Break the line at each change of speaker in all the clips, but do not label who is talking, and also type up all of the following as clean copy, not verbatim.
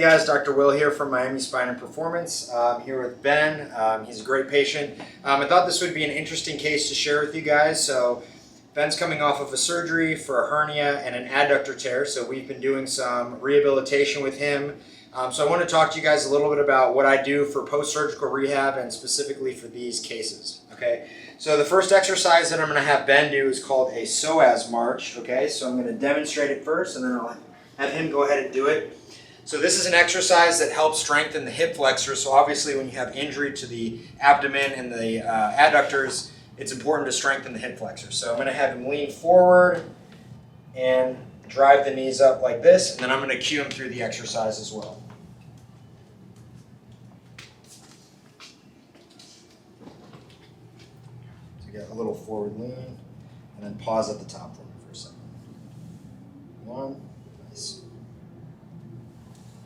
guys, Dr. Will here from Miami Spine and Performance. I'm here with Ben. He's a great patient. I thought this would be an interesting case to share with you guys. So Ben's coming off of a surgery for a hernia and an adductor tear. So we've been doing some rehabilitation with him. So I want to talk to you guys a little bit about what I do for post-surgical rehab and specifically for these cases. Okay, so the first exercise that I'm going to have Ben do is called a psoas march. Okay, so I'm going to demonstrate it first and then I'll have him go ahead and do it. So this is an exercise that helps strengthen the hip flexors. So obviously when you have injury to the abdomen and the adductors, it's important to strengthen the hip flexors. So I'm going to have him lean forward and drive the knees up like this, and then I'm going to cue him through the exercise as well. So get a little forward lean, and then pause at the top for me for a second. 1, nice.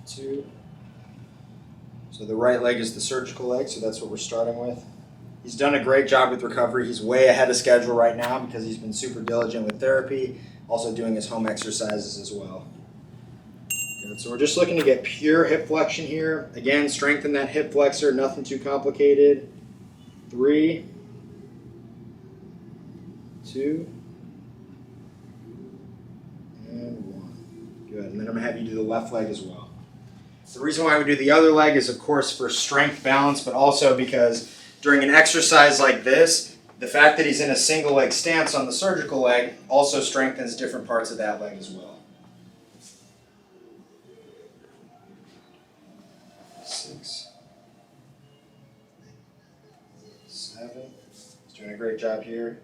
2. So the right leg is the surgical leg, so that's what we're starting with. He's done a great job with recovery. He's way ahead of schedule right now because he's been super diligent with therapy, also doing his home exercises as well. Good. So we're just looking to get pure hip flexion here. Again, strengthen that hip flexor, nothing too complicated. 3, 2, and 1. Good. And then I'm going to have you do the left leg as well. The reason why we do the other leg is, of course, for strength balance, but also because during an exercise like this, the fact that he's in a single leg stance on the surgical leg also strengthens different parts of that leg as well. 6, 7. He's doing a great job here.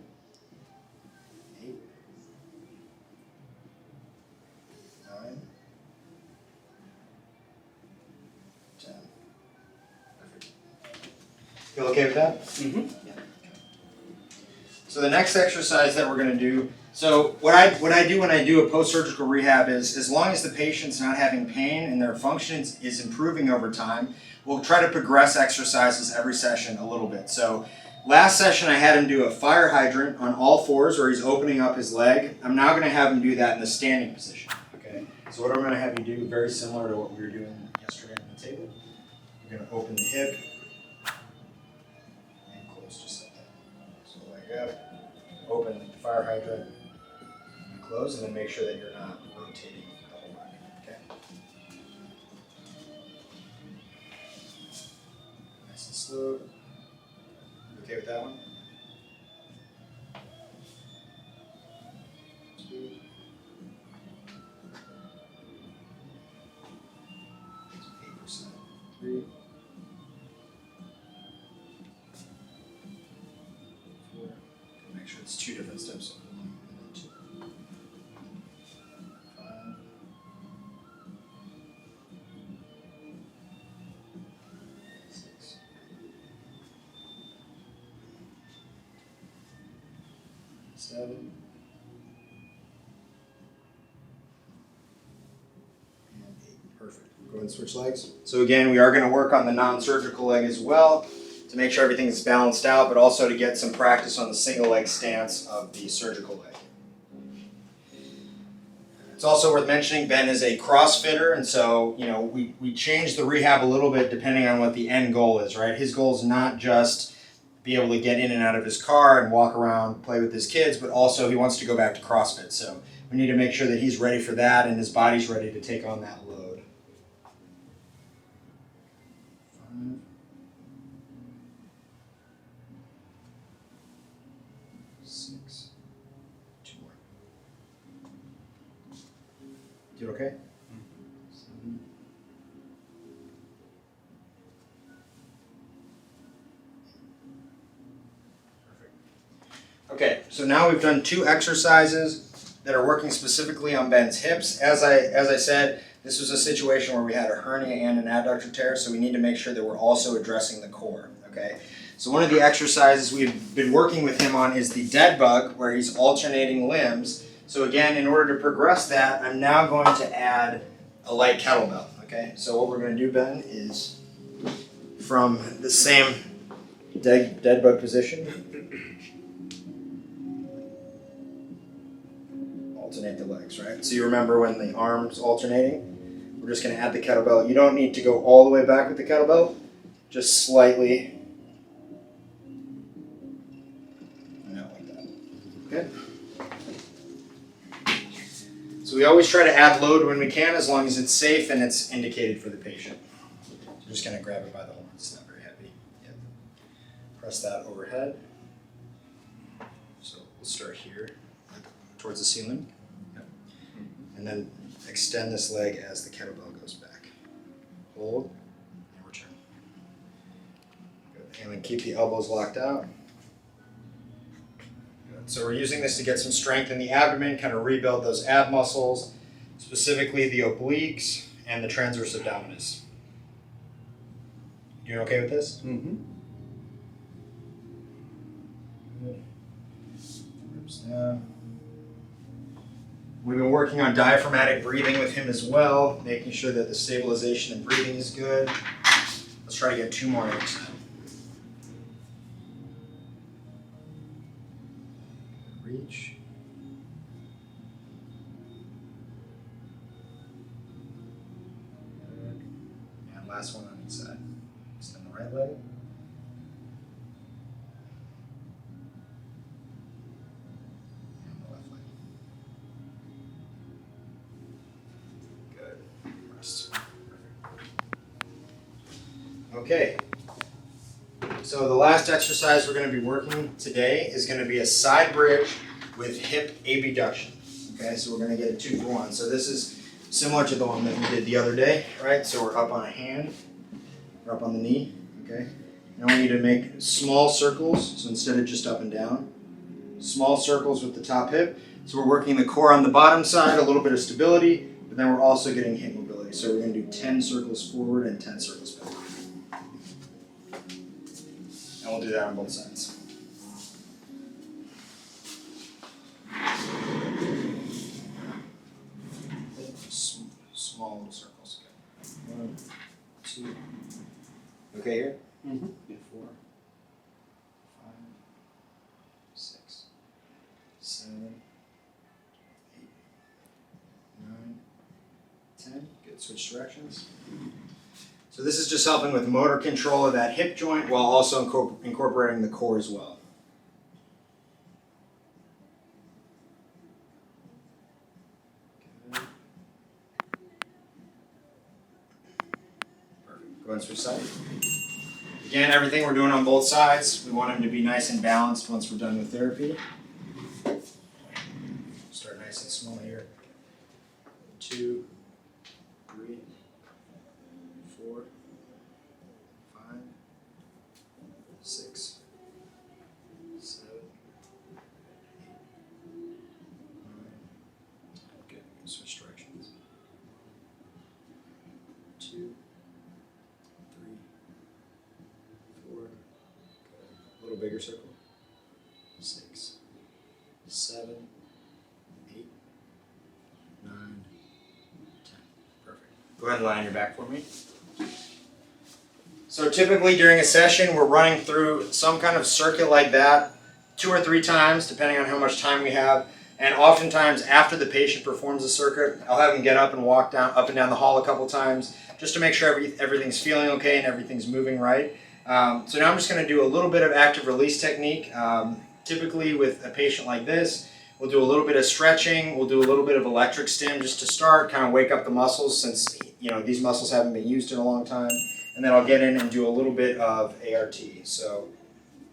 8, 9, 10. Perfect. Feel okay with that?
Mm-hmm.
Yeah. So the next exercise that we're going to do, so what I do when I do a post-surgical rehab is, as long as the patient's not having pain and their function is improving over time, we'll try to progress exercises every session a little bit. So last session I had him do a fire hydrant on all fours where he's opening up his leg. I'm now going to have him do that in the standing position. Okay. So what I'm going to have you do, very similar to what we were doing yesterday on the table. You're going to open the hip and close just like that. So leg up. Open the fire hydrant, and close, and then make sure that you're not rotating the whole body. Okay. Nice and slow. You okay with that one? 2. 8%. 3. 4. Make sure it's 2 different steps. 1 and then 2. 5. 6. 7. And 8. Perfect. Go ahead and switch legs. So again, we are going to work on the non-surgical leg as well, to make sure everything is balanced out, but also to get some practice on the single leg stance of the surgical leg. It's also worth mentioning Ben is a CrossFitter, and so we change the rehab a little bit depending on what the end goal is, right? His goal is not just be able to get in and out of his car and walk around, play with his kids, but also he wants to go back to CrossFit. So we need to make sure that he's ready for that and his body's ready to take on that load. 5. 6. 2 more. You okay? 7. Perfect. Okay, so now we've done 2 exercises that are working specifically on Ben's hips. As I said, this was a situation where we had a hernia and an adductor tear, so we need to make sure that we're also addressing the core. Okay. So one of the exercises we've been working with him on is the dead bug, where he's alternating limbs. So again, in order to progress that, I'm now going to add a light kettlebell. Okay, so what we're going to do, Ben, is from the same dead bug position, alternate the legs, right? So you remember when the arm's alternating, We're just going to add the kettlebell. You don't need to go all the way back with the kettlebell, just slightly. Not like that. Okay? So we always try to add load when we can, as long as it's safe and it's indicated for the patient. So we're just going to grab it by the horns. It's not very heavy. Yep. Press that overhead. So we'll start here, towards the ceiling. Yep. And then extend this leg as the kettlebell goes back. Hold, and return. Good. And then keep the elbows locked out. Good. So we're using this to get some strength in the abdomen, kind of rebuild those ab muscles, specifically the obliques and the transverse abdominis. You okay with this?
Mm-hmm.
Good. Ribs down. We've been working on diaphragmatic breathing with him as well, making sure that the stabilization and breathing is good. Let's try to get 2 more next time. Reach. Good. And last one on each side. Extend the right leg. And the left leg. Good. Rest. Okay. So the last exercise we're going to be working today is going to be a side bridge with hip abduction. Okay, so we're going to get a 2-for-1. So this is similar to the one that we did the other day, right? So we're up on a hand, we're up on the knee, okay? Now we need to make small circles, so instead of just up and down, small circles with the top hip. So we're working the core on the bottom side, a little bit of stability, but then we're also getting hip mobility. So we're going to do 10 circles forward and 10 circles back. And we'll do that on both sides. Small little circles. Okay. 1, 2. Okay here?
Mm-hmm.
4, 5, 6, 7, 8, 9, 10. Good. Switch directions. So this is just helping with motor control of that hip joint while also incorporating the core as well. Good. Perfect. Go ahead and switch sides. Again, everything we're doing on both sides, we want them to be nice and balanced once we're done with therapy. Start nice and small here. 2, 3, 4, 5, 6, 7, 8, 9. Good. Switch directions. 2, 3, 4. Good. A little bigger circle. 6, 7, 8, 9, 10. Perfect. Go ahead and lie on your back for me. So typically during a session, we're running through some kind of circuit like that 2 or 3 times, depending on how much time we have. And oftentimes after the patient performs the circuit, I'll have them get up and walk up and down the hall a couple times just to make sure everything's feeling okay and everything's moving right. So now I'm just going to do a little bit of active release technique. Typically with a patient like this, we'll do a little bit of stretching, we'll do a little bit of electric stim just to start, kind of wake up the muscles since these muscles haven't been used in a long time. And then I'll get in and do a little bit of ART. So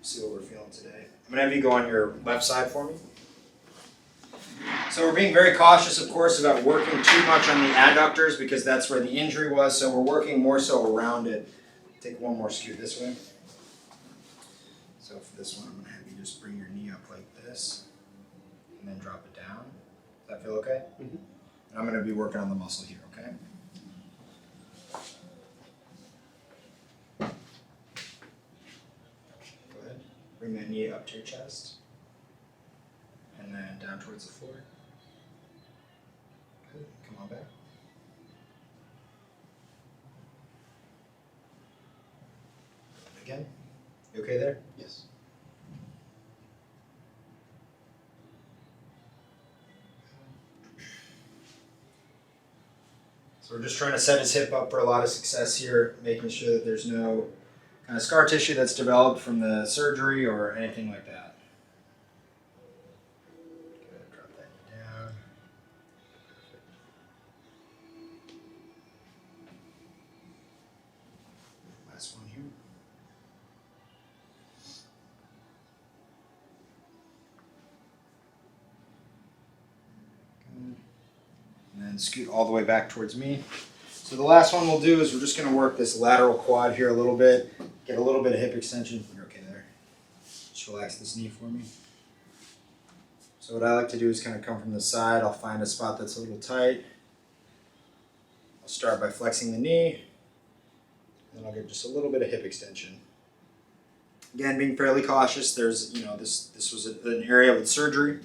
see what we're feeling today. I'm going to have you go on your left side for me. So we're being very cautious, of course, about working too much on the adductors because that's where the injury was. So we're working more so around it. Take one more scoot this way. So for this one, I'm going to have you just bring your knee up like this and then drop it down. Does that feel okay?
Mm-hmm.
And I'm going to be working on the muscle here, okay? Go ahead. Bring that knee up to your chest. And then down towards the floor. Good. Come on back. Again. You okay there?
Yes.
So we're just trying to set his hip up for a lot of success here, making sure that there's no kind of scar tissue that's developed from the surgery or anything like that. Good, drop that knee down. Last one here. Good. And then scoot all the way back towards me. So the last one we'll do is we're just going to work this lateral quad here a little bit, get a little bit of hip extension. You're okay there. Just relax this knee for me. So what I like to do is kind of come from the side. I'll find a spot that's a little tight. I'll start by flexing the knee, and then I'll get just a little bit of hip extension. Again, being fairly cautious. There's, this was an area with surgery,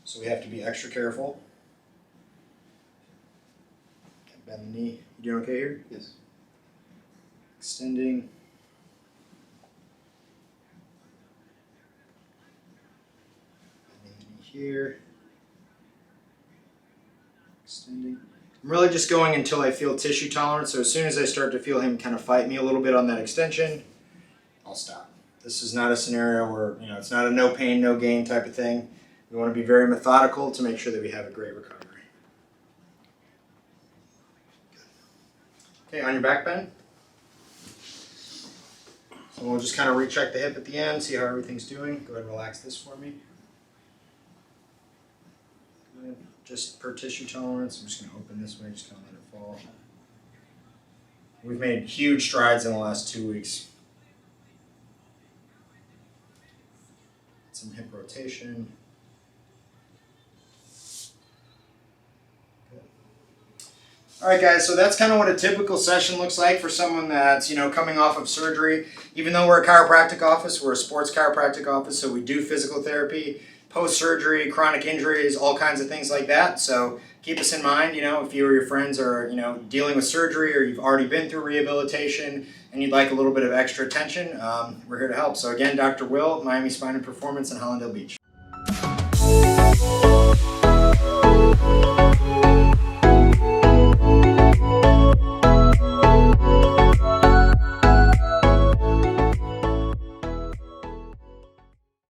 so we have to be extra careful. Bend the knee. You doing okay here?
Yes.
Extending. Bending the knee here. Extending. I'm really just going until I feel tissue tolerance. So as soon as I start to feel him kind of fight me a little bit on that extension, I'll stop. This is not a scenario where, it's not a no pain, no gain type of thing. We want to be very methodical to make sure that we have a great recovery. Okay, on your back bend. So we'll just kind of recheck the hip at the end, see how everything's doing. Go ahead and relax this for me. Good. Just per tissue tolerance, I'm just going to open this way, just kind of let it fall. We've made huge strides in the last 2 weeks. Some hip rotation. All right, guys, so that's kind of what a typical session looks like for someone that's, coming off of surgery. Even though we're a chiropractic office, we're a sports chiropractic office, so we do physical therapy, post-surgery, chronic injuries, all kinds of things like that. So keep us in mind, if you or your friends are, dealing with surgery or you've already been through rehabilitation and you'd like a little bit of extra attention, we're here to help. So again, Dr. Will, Miami Spine and Performance in Hallandale Beach.